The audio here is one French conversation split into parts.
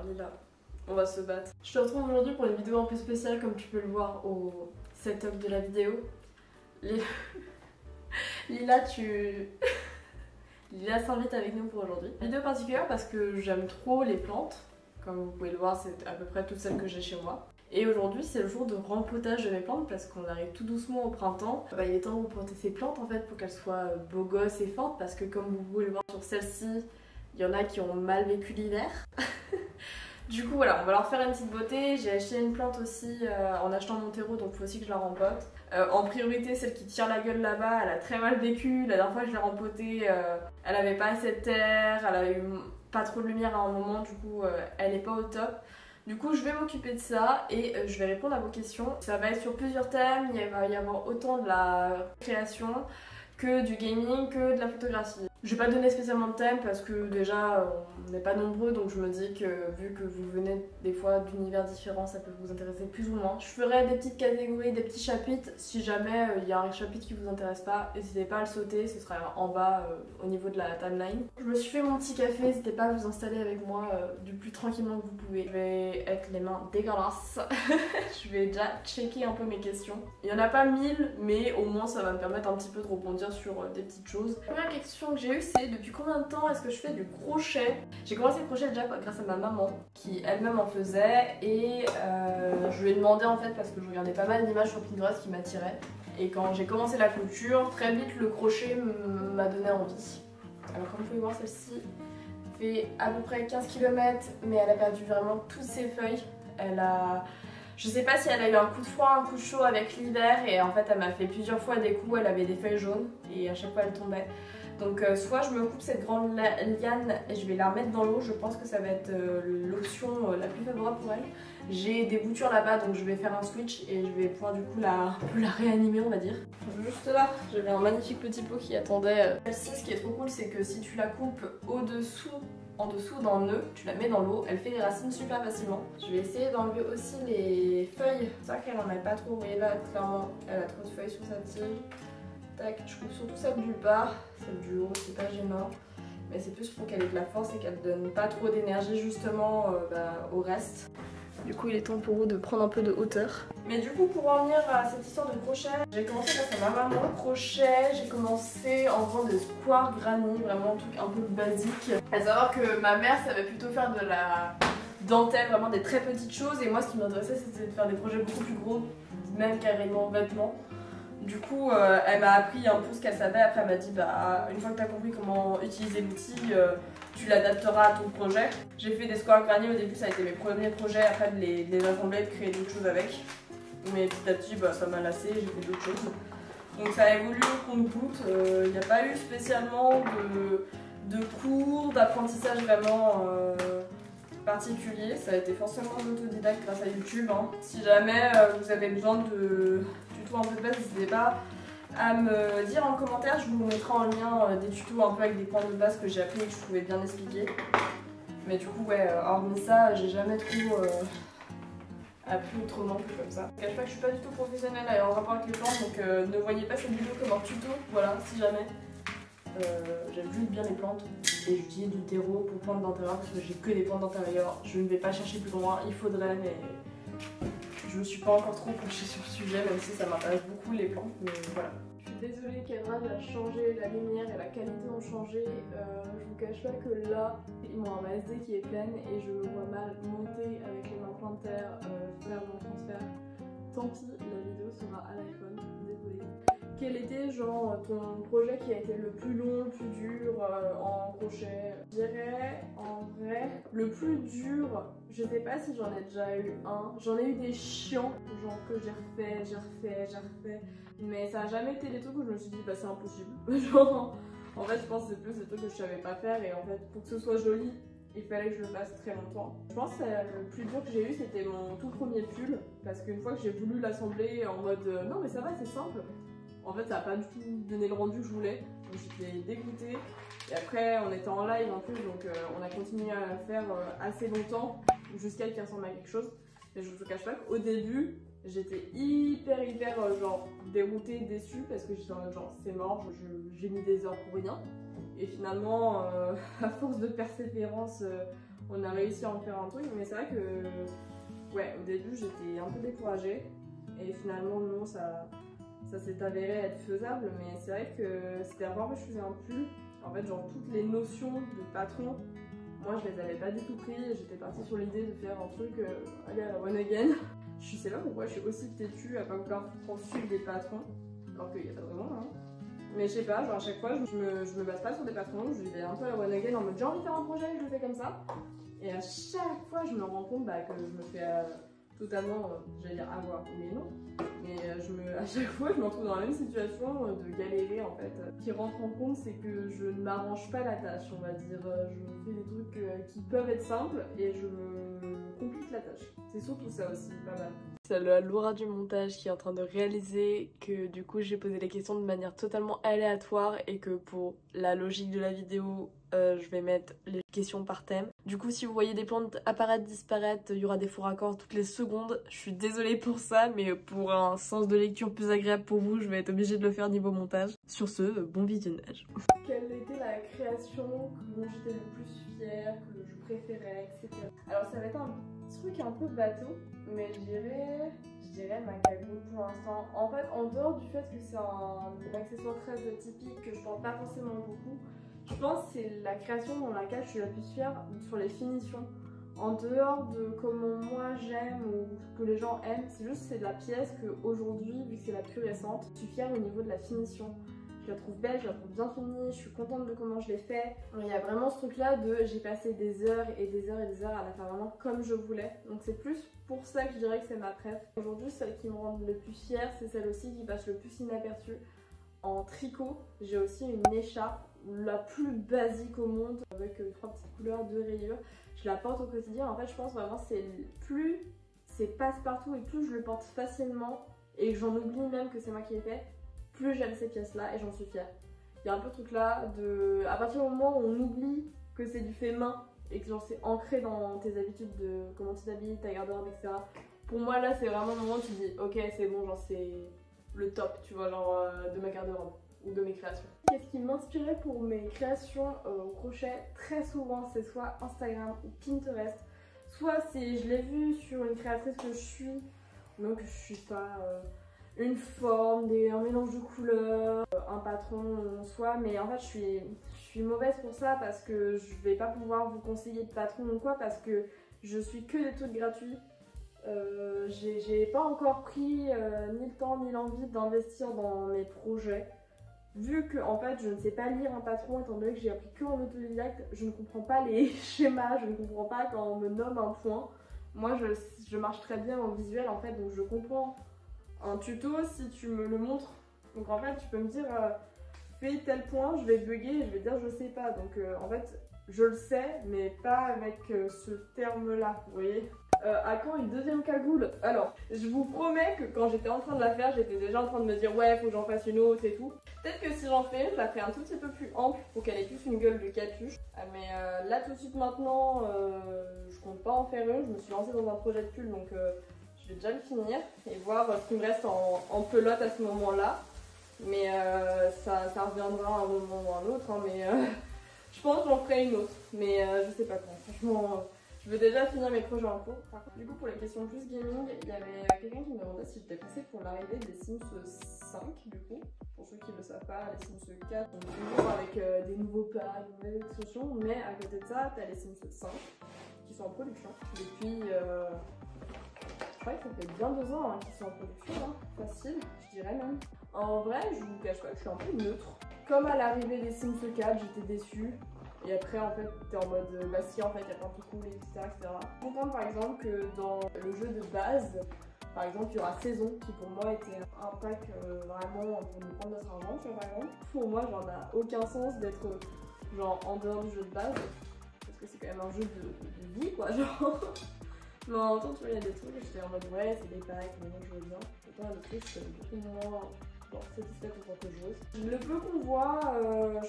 Lila, on va se battre. Je te retrouve aujourd'hui pour une vidéo un peu spéciale comme tu peux le voir au setup de la vidéo. Lila, Lila s'invite avec nous pour aujourd'hui. Vidéo particulière parce que j'aime trop les plantes. Comme vous pouvez le voir, c'est à peu près toutes celles que j'ai chez moi. Et aujourd'hui, c'est le jour de rempotage de mes plantes parce qu'on arrive tout doucement au printemps. Il est temps de rempoter ces plantes en fait pour qu'elles soient beaux gosses et fortes parce que comme vous pouvez le voir sur celle-ci, il y en a qui ont mal vécu l'hiver. Du coup voilà, on va leur faire une petite beauté. J'ai acheté une plante aussi en achetant mon terreau, donc il faut aussi que je la rempote. En priorité, celle qui tire la gueule là-bas, elle a très mal vécu. La dernière fois que je l'ai rempotée, elle avait pas assez de terre, elle a eu pas trop de lumière à un moment, du coup elle est pas au top. Du coup je vais m'occuper de ça et je vais répondre à vos questions. Ça va être sur plusieurs thèmes, il va y avoir autant de la création que du gaming, que de la photographie. Je vais pas donner spécialement de thème parce que déjà on n'est pas nombreux, donc je me dis que vu que vous venez des fois d'univers différents, ça peut vous intéresser plus ou moins. Je ferai des petites catégories, des petits chapitres. Si jamais il y a un chapitre qui vous intéresse pas, n'hésitez pas à le sauter, ce sera en bas au niveau de la timeline. Je me suis fait mon petit café, n'hésitez pas à vous installer avec moi du plus tranquillement que vous pouvez. Je vais être les mains dégueulasses. Je vais déjà checker un peu mes questions. Il y en a pas 1000, mais au moins ça va me permettre un petit peu de rebondir sur des petites choses. La première question que j'ai eue, c'est depuis combien de temps est-ce que je fais du crochet? J'ai commencé le crochet déjà grâce à ma maman qui elle-même en faisait et je lui ai demandé en fait parce que je regardais pas mal d'images sur Pinterest qui m'attiraient et quand j'ai commencé la couture, très vite le crochet m'a donné envie. Alors comme vous pouvez voir, celle-ci fait à peu près 15 km mais elle a perdu vraiment toutes ses feuilles. Je sais pas si elle a eu un coup de froid, un coup de chaud avec l'hiver et en fait elle m'a fait plusieurs fois des coups, elle avait des feuilles jaunes et à chaque fois elle tombait. Donc soit je me coupe cette grande liane et je vais la remettre dans l'eau, je pense que ça va être l'option la plus favorable pour elle. J'ai des boutures là-bas donc je vais faire un switch et je vais pouvoir du coup un peu la réanimer on va dire. Juste là, j'avais un magnifique petit pot qui attendait. Celle-ci, ce qui est trop cool, c'est que si tu la coupes en dessous d'un nœud, tu la mets dans l'eau, elle fait des racines super facilement. Je vais essayer d'enlever aussi les feuilles. C'est vrai qu'elle en a pas trop, vous voyez là, clairement, elle a trop de feuilles sur sa tige. Tac, je coupe surtout celle du bas, celle du haut, c'est pas gênant. Mais c'est plus pour qu'elle ait de la force et qu'elle donne pas trop d'énergie justement au reste. Du coup, il est temps pour vous de prendre un peu de hauteur. Mais du coup, pour en venir à cette histoire de crochet, j'ai commencé grâce à ma maman. Crochet, j'ai commencé en faisant des squares granny, vraiment un truc un peu basique. À savoir que ma mère savait plutôt faire de la dentelle, vraiment des très petites choses. Et moi, ce qui m'intéressait, c'était de faire des projets beaucoup plus gros, même carrément vêtements. Du coup, elle m'a appris un peu ce qu'elle savait. Après, elle m'a dit bah, une fois que tu as compris comment utiliser l'outil, tu l'adapteras à ton projet. J'ai fait des squares granny au début, ça a été mes premiers projets. Après, de les assembler, de créer d'autres choses avec. Mais petit à petit, bah, ça m'a lassé, j'ai fait d'autres choses. Donc, ça a évolué au compte-gouttes. Il n'y a pas eu spécialement de cours, d'apprentissage vraiment particulier. Ça a été forcément autodidacte grâce à YouTube. Hein. Si jamais vous avez besoin de tutos un peu de base, n'hésitez pas à me dire en commentaire. Je vous mettrai en lien des tutos un peu avec des points de base que j'ai appris et que je trouvais bien expliquer. Mais du coup, ouais, hormis ça, j'ai jamais trop appris autrement que comme ça. Je ne cache pas que je suis pas du tout professionnelle en rapport avec les plantes, donc ne voyez pas cette vidéo comme un tuto. Voilà, si jamais. J'aime juste bien les plantes et j'utilise du terreau pour plantes d'intérieur parce que j'ai que des plantes d'intérieur. Je ne vais pas chercher plus loin, il faudrait, mais je me suis pas encore trop penchée sur le sujet, même si ça m'intéresse beaucoup les plantes, mais voilà. Je suis désolée, le cadrage a changé, la lumière et la qualité ont changé. Je vous cache pas que là, ils m'ont un SD qui est pleine et je me vois mal monter avec les mains plein de terre, faire mon transfert. Tant pis, la vidéo sera à l'iPhone, désolée. Quel était genre ton projet qui a été le plus long, le plus dur en crochet? Je dirais en vrai, le plus dur, je sais pas si j'en ai déjà eu un. J'en ai eu des chiants, genre que j'ai refait. Mais ça a jamais été des trucs où je me suis dit bah c'est impossible. Genre, en fait je pense que c'est plus des trucs que je savais pas faire et en fait pour que ce soit joli, il fallait que je le fasse très longtemps. Je pense que le plus dur que j'ai eu c'était mon tout premier pull parce qu'une fois que j'ai voulu l'assembler en mode non mais ça va c'est simple. En fait, ça n'a pas du tout donné le rendu que je voulais, donc j'étais dégoûtée. Et après, on était en live en plus, donc on a continué à la faire assez longtemps, jusqu'à ce qu'il ressemble à quelque chose. Et je vous cache pas qu'au début, j'étais hyper genre déroutée, déçue, parce que j'étais en mode genre c'est mort, j'ai mis des heures pour rien. Et finalement, à force de persévérance, on a réussi à en faire un truc, mais c'est vrai que ouais, au début j'étais un peu découragée et finalement non, ça s'est avéré être faisable, mais c'est vrai que c'était la première fois que je faisais un pull. En fait, genre toutes les notions de patron, moi je les avais pas du tout pris et j'étais partie sur l'idée de faire un truc aller à la one again. Je sais pas pourquoi je suis aussi têtue à pas vouloir suivre des patrons, alors qu'il y a pas vraiment hein. Mais je sais pas, genre à chaque fois je me base pas sur des patrons, je vais un peu à la one again en mode j'ai envie de faire un projet, je le fais comme ça. Et à chaque fois je me rends compte que je me fais totalement, j'allais dire avoir, mais non. Mais à chaque fois je me retrouve dans la même situation de galérer en fait. Ce qui rentre en compte c'est que je ne m'arrange pas la tâche, on va dire. Je fais des trucs qui peuvent être simples et je me complique la tâche. C'est surtout ça aussi, pas mal. C'est la Laura du montage qui est en train de réaliser que du coup j'ai posé les questions de manière totalement aléatoire et que pour la logique de la vidéo je vais mettre les questions par thème. Du coup si vous voyez des plantes apparaître, disparaître, il y aura des faux raccords toutes les secondes. Je suis désolée pour ça mais pour un sens de lecture plus agréable pour vous je vais être obligée de le faire niveau montage. Sur ce, bon visionnage. Quelle était la création dont j'étais le plus fière, que je préférais, etc. Alors ça va être un truc un peu bateau, mais je dirais ma cagoule pour l'instant. En fait, en dehors du fait que c'est un accessoire très typique, que je porte pas forcément beaucoup, je pense que c'est la création dans laquelle je suis la plus fière sur les finitions. En dehors de comment moi j'aime ou que les gens aiment, c'est de la pièce qu'aujourd'hui, vu que c'est la plus récente, je suis fière au niveau de la finition. Je la trouve belle, je la trouve bien finie, je suis contente de comment je l'ai fait. Il y a vraiment ce truc là de j'ai passé des heures et des heures et des heures à la faire vraiment comme je voulais. Donc c'est plus pour ça que je dirais que c'est ma préf. Aujourd'hui celle qui me rend le plus fière, c'est celle aussi qui passe le plus inaperçue. En tricot, j'ai aussi une écharpe, la plus basique au monde, avec 3 petites couleurs, 2 rayures. Je la porte au quotidien, en fait je pense vraiment plus c'est passe-partout et plus je le porte facilement et que j'en oublie même que c'est moi qui l'ai fait, plus j'aime ces pièces là et j'en suis fière. Il y a un peu ce truc là de, à partir du moment où on oublie que c'est du fait main et que genre c'est ancré dans tes habitudes de comment tu t'habilles, ta garde-robe, etc. Pour moi là c'est vraiment le moment où tu te dis ok c'est bon, genre c'est le top, tu vois, genre de ma garde-robe ou de mes créations. Qu'est-ce qui m'inspirait pour mes créations au crochet? Très souvent c'est soit Instagram ou Pinterest, soit c'est je l'ai vu sur une créatrice que je suis, donc je suis pas une forme, un mélange de couleurs, un patron en soi, mais en fait je suis mauvaise pour ça parce que je vais pas pouvoir vous conseiller de patron ou quoi parce que je suis que des trucs gratuits. J'ai pas encore pris ni le temps ni l'envie d'investir dans mes projets. Vu que en fait je ne sais pas lire un patron étant donné que j'ai appris que en autodidacte, je ne comprends pas les schémas, je ne comprends pas quand on me nomme un point. Moi je marche très bien en visuel en fait, donc je comprends un tuto si tu me le montres. Donc en fait tu peux me dire fais tel point, je vais bugger et je vais dire je sais pas. Donc en fait je le sais mais pas avec ce terme là, vous voyez. À quand une deuxième cagoule? Alors, je vous promets que quand j'étais en train de la faire, j'étais déjà en train de me dire ouais, faut que j'en fasse une autre et tout. Peut-être que si j'en fais, je la ferai un tout petit peu plus ample pour qu'elle ait plus une gueule de capuche. Mais là tout de suite maintenant, je compte pas en faire une. Je me suis lancée dans un projet de pull donc je vais déjà le finir et voir ce qui me reste en pelote à ce moment-là. Mais ça reviendra à un moment ou à un autre. Hein, mais je pense que j'en ferai une autre. Mais je sais pas quand. Franchement. Je veux déjà finir mes projets en cours. Par contre, du coup, pour la question plus gaming, il y avait quelqu'un qui me demandait si j'étais pressée pour l'arrivée des Sims 5, du coup. Pour ceux qui ne le savent pas, les Sims 4 sont toujours avec des nouveaux packs, de nouvelles extensions, mais à côté de ça, tu as les Sims 5 qui sont en production depuis. Je crois que ça fait bien 2 ans hein, qu'ils sont en production, hein. Facile, je dirais même. En vrai, je vous cache pas que je suis un peu neutre. Comme à l'arrivée des Sims 4, j'étais déçue. Et après en fait t'es en mode bah si en fait il y a plein de trucs cool etc. Je suis contente par exemple que dans le jeu de base, par exemple il y aura Saison qui pour moi était un pack vraiment pour nous prendre notre argent, tu vois par exemple. Pour moi genre n'a aucun sens d'être genre en dehors du jeu de base parce que c'est quand même un jeu de vie quoi genre. Mais en même temps tu vois il y a des trucs et j'étais en mode ouais c'est des packs mais moi je veux bien. Autant le truc je suis beaucoup moins satisfaite en tant que joueuse. Le peu qu'on voit,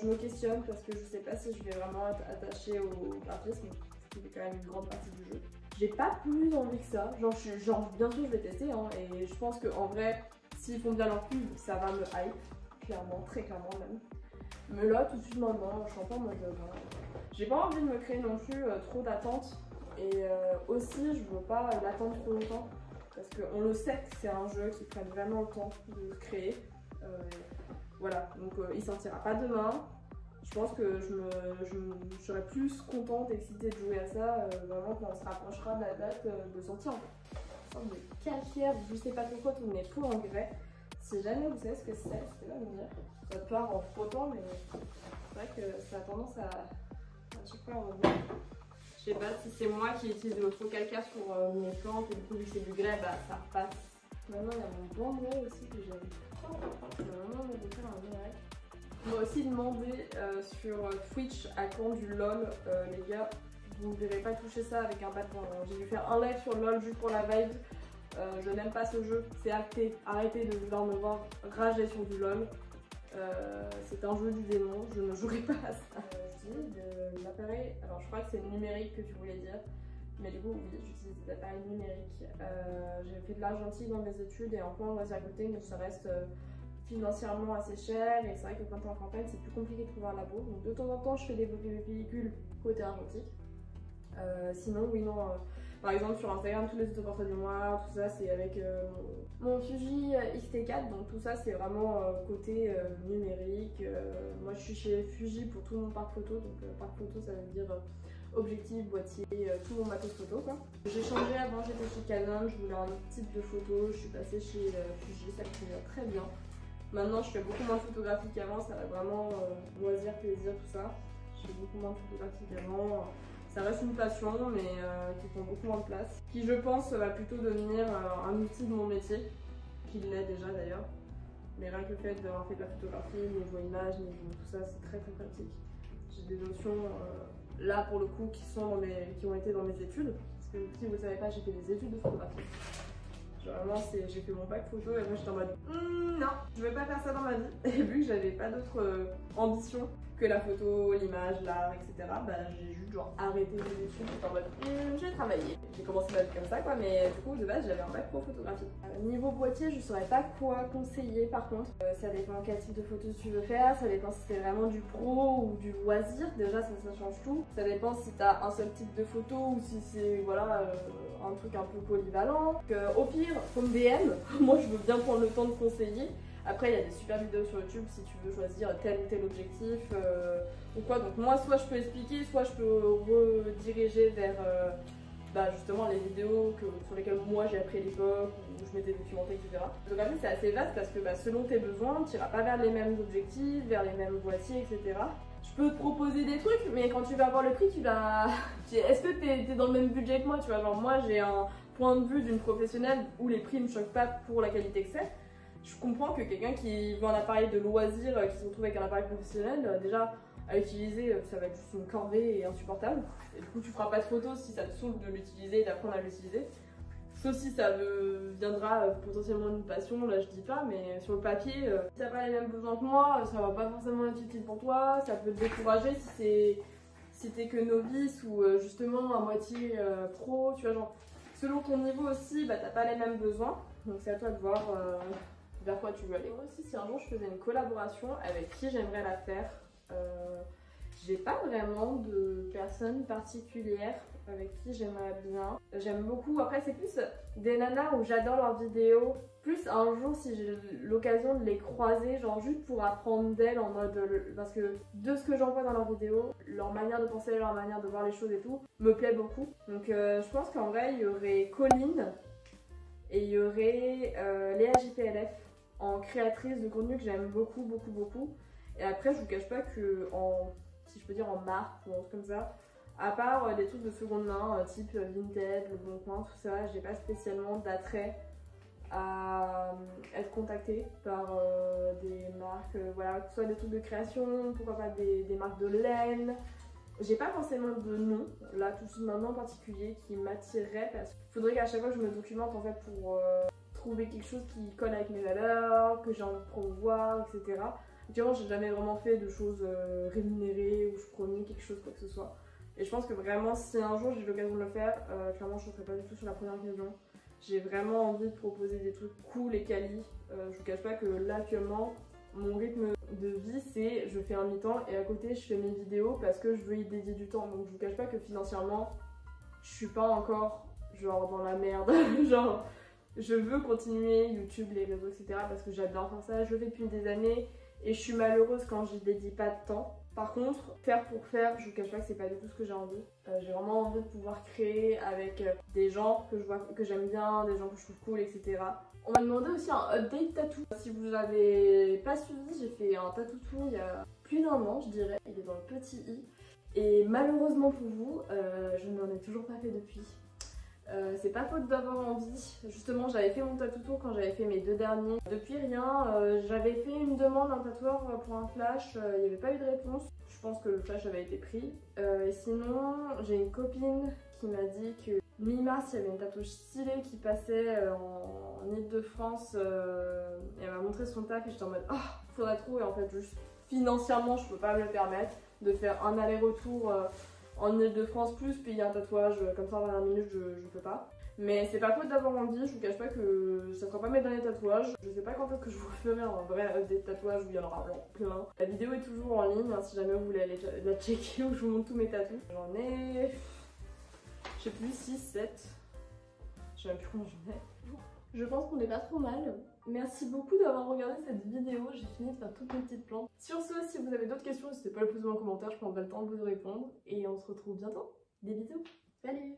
je me questionne parce que je sais pas si je vais vraiment être attachée au graphisme, ce qui est quand même une grande partie du jeu. J'ai pas plus envie que ça, genre bien sûr je vais tester hein, et je pense qu'en vrai, s'ils font bien leur pub, ça va me hype, clairement, très clairement même. Mais là, tout de suite maintenant, je suis un peu en mode, J'ai pas envie de me créer non plus trop d'attentes et aussi je veux pas l'attendre trop longtemps parce qu'on le sait que c'est un jeu qui prend vraiment le temps de se créer. Voilà, donc il sortira pas demain. Je pense que je serai plus contente, excitée de jouer à ça vraiment quand on se rapprochera de la date de sortie en fait. Une sorte de calcaire, je sais pas pourquoi, tout n'est tout en grès. Si jamais vous savez ce que c'est, c'était là de me dire. Ça part en frottant, mais c'est vrai que ça a tendance à chaque fois à je sais pas si c'est moi qui utilise le trop calcaire sur mes plantes et du coup vu que c'est du grès, bah ça repasse. Maintenant il y a mon bandeau aussi que j'aime. Vraiment me faire un direct. On m'a aussi demandé sur Twitch à quand du LOL, les gars. Vous ne verrez pas toucher ça avec un bâton. J'ai dû faire un live sur LOL juste pour la vibe. Je n'aime pas ce jeu, c'est acté. Arrêtez de vouloir me voir rager sur du LOL. C'est un jeu du démon, je ne jouerai pas à ça. Je dis de l'appareil, alors je crois que c'est le numérique que tu voulais dire. Mais du coup, oui, j'utilise des appareils numériques. J'ai fait de l'argentique dans mes études et en plein loisir à côté, mais ça reste financièrement assez cher. Et c'est vrai que quand t'es en campagne, c'est plus compliqué de trouver un labo. Donc de temps en temps, je fais des pellicules côté argentique. Sinon, oui, non. Par exemple, sur Instagram, tous les autoportraits du mois, tout ça, c'est avec mon Fuji X-T4. Donc tout ça, c'est vraiment côté numérique. Moi, je suis chez Fuji pour tout mon parc photo. Donc parc photo, ça veut dire objectif, boîtier, tout mon matos photo quoi. J'ai changé avant, j'étais chez Canon, je voulais un autre type de photo, je suis passée chez Fuji, ça me convient très bien. Maintenant je fais beaucoup moins de photographie qu'avant, ça va vraiment loisir, plaisir, tout ça. Je fais beaucoup moins de photographie qu'avant. Ça reste une passion mais qui prend beaucoup moins de place. Qui je pense va plutôt devenir un outil de mon métier, qui l'est déjà d'ailleurs. Mais rien que le fait d'avoir fait de la photographie, niveau image, niveau tout ça, c'est très pratique. J'ai des notions là pour le coup qui ont été dans mes études. Parce que si vous ne savez pas, j'ai fait des études de photographie. Vraiment, j'ai fait mon bac photo et moi j'étais en mode non, je veux pas faire ça dans ma vie. Et vu que j'avais pas d'autres ambitions que la photo, l'image, l'art, etc., bah j'ai juste genre arrêté mes études. J'étais en mode je vais travailler. J'ai commencé ma vie comme ça quoi, mais du coup de base j'avais un bac pro photographie. Niveau boîtier, je saurais pas quoi conseiller par contre. Ça dépend quel type de photo tu veux faire, ça dépend si c'est vraiment du pro ou du loisir. Déjà ça change tout. Ça dépend si t'as un seul type de photo ou si c'est voilà un truc un peu polyvalent. Donc, au pire, faut me DM. Moi je veux bien prendre le temps de conseiller. Après, il y a des super vidéos sur YouTube si tu veux choisir tel ou tel objectif ou quoi. Donc moi, soit je peux expliquer, soit je peux rediriger vers justement les vidéos sur lesquelles moi j'ai appris à l'époque, où je m'étais documentée, etc. Donc en fait, c'est assez vaste parce que selon tes besoins, tu n'iras pas vers les mêmes objectifs, vers les mêmes boîtiers, etc. Je peux te proposer des trucs, mais quand tu vas avoir le prix, tu vas... Est-ce que t'es dans le même budget que moi, tu vois? Genre moi, j'ai un point de vue d'une professionnelle où les prix ne me choquent pas pour la qualité que c'est. Je comprends que quelqu'un qui veut un appareil de loisir, qui se retrouve avec un appareil professionnel, déjà à utiliser, ça va être juste une corvée et insupportable. Et du coup, tu feras pas de photos si ça te saoule de l'utiliser et d'apprendre à l'utiliser. Sauf si ça deviendra potentiellement une passion, là je dis pas, mais sur le papier, si t'as pas les mêmes besoins que moi, ça va pas forcément être utile pour toi, ça peut te décourager si t'es que novice ou justement à moitié pro, tu vois, genre selon ton niveau aussi, t'as pas les mêmes besoins, donc c'est à toi de voir vers quoi tu veux aller. Moi aussi, si un jour je faisais une collaboration, avec qui j'aimerais la faire, j'ai pas vraiment de personne particulière avec qui j'aimerais bien. J'aime beaucoup, après c'est plus des nanas où j'adore leurs vidéos. Plus un jour si j'ai l'occasion de les croiser, genre juste pour apprendre d'elles en mode... Parce que de ce que j'en vois dans leurs vidéos, leur manière de penser, leur manière de voir les choses et tout, me plaît beaucoup. Donc je pense qu'en vrai il y aurait Colline et il y aurait Léa JPLF en créatrice de contenu que j'aime beaucoup. Et après je vous cache pas que si je peux dire en marque ou en truc comme ça, à part des trucs de seconde main, type Vinted, Le Bon Coin, tout ça, j'ai pas spécialement d'attrait à être contactée par des marques, voilà, que ce soit des trucs de création, pourquoi pas des marques de laine. J'ai pas forcément de nom, là tout de suite maintenant en particulier, qui m'attirerait parce qu'il faudrait qu'à chaque fois je me documente en fait pour trouver quelque chose qui colle avec mes valeurs, que j'ai envie de promouvoir, etc. Actuellement, j'ai jamais vraiment fait de choses rémunérées où je promets quelque chose, quoi que ce soit. Et je pense que vraiment, si un jour j'ai l'occasion de le faire, clairement, je ne serai pas du tout sur la première question. J'ai vraiment envie de proposer des trucs cool et quali. Je vous cache pas que là, actuellement, mon rythme de vie, c'est je fais un mi-temps et à côté je fais mes vidéos parce que je veux y dédier du temps. Donc je vous cache pas que financièrement, je suis pas encore genre dans la merde. Genre, je veux continuer YouTube, les réseaux, etc. parce que j'adore faire ça. Je le fais depuis des années et je suis malheureuse quand j'y dédie pas de temps. Par contre, faire pour faire, je vous cache pas que c'est pas du tout ce que j'ai envie. J'ai vraiment envie de pouvoir créer avec des gens que je vois, que j'aime bien, des gens que je trouve cool, etc. On m'a demandé aussi un update tattoo. Si vous avez pas suivi, j'ai fait un tattoo tour il y a plus d'1 an, je dirais. Il est dans le petit i. Et malheureusement pour vous, je n'en ai toujours pas fait depuis. C'est pas faute d'avoir envie. Justement, j'avais fait mon tattoo tour quand j'avais fait mes 2 derniers. Depuis rien, j'avais fait une demande à un tatoueur pour un flash, il n'y avait pas eu de réponse. Je pense que le flash avait été pris. Et sinon, j'ai une copine qui m'a dit que mi-mars, il y avait une tatouage stylée qui passait en Ile-de-France. Et elle m'a montré son taf et j'étais en mode oh, faudrait trop. Et en fait, juste financièrement, je peux pas me le permettre de faire un aller-retour en Ile-de-France plus payer un tatouage comme ça en 20 minutes, je peux pas. Mais c'est pas faute d'avoir envie, je vous cache pas que ça sera pas mes derniers tatouages. Je sais pas quand est-ce que je vous ferai un vrai update tatouage où il y en aura plein. La vidéo est toujours en ligne hein, si jamais vous voulez aller la checker où je vous montre tous mes tatous. J'en ai, je sais plus, 6, 7. Je sais même plus combien j'en ai. Je pense qu'on est pas trop mal. Merci beaucoup d'avoir regardé cette vidéo, j'ai fini de faire toutes mes petites plantes. Sur ce, si vous avez d'autres questions, n'hésitez pas à le poser en commentaire, je prendrai le temps de vous répondre. Et on se retrouve bientôt. Des bisous, salut!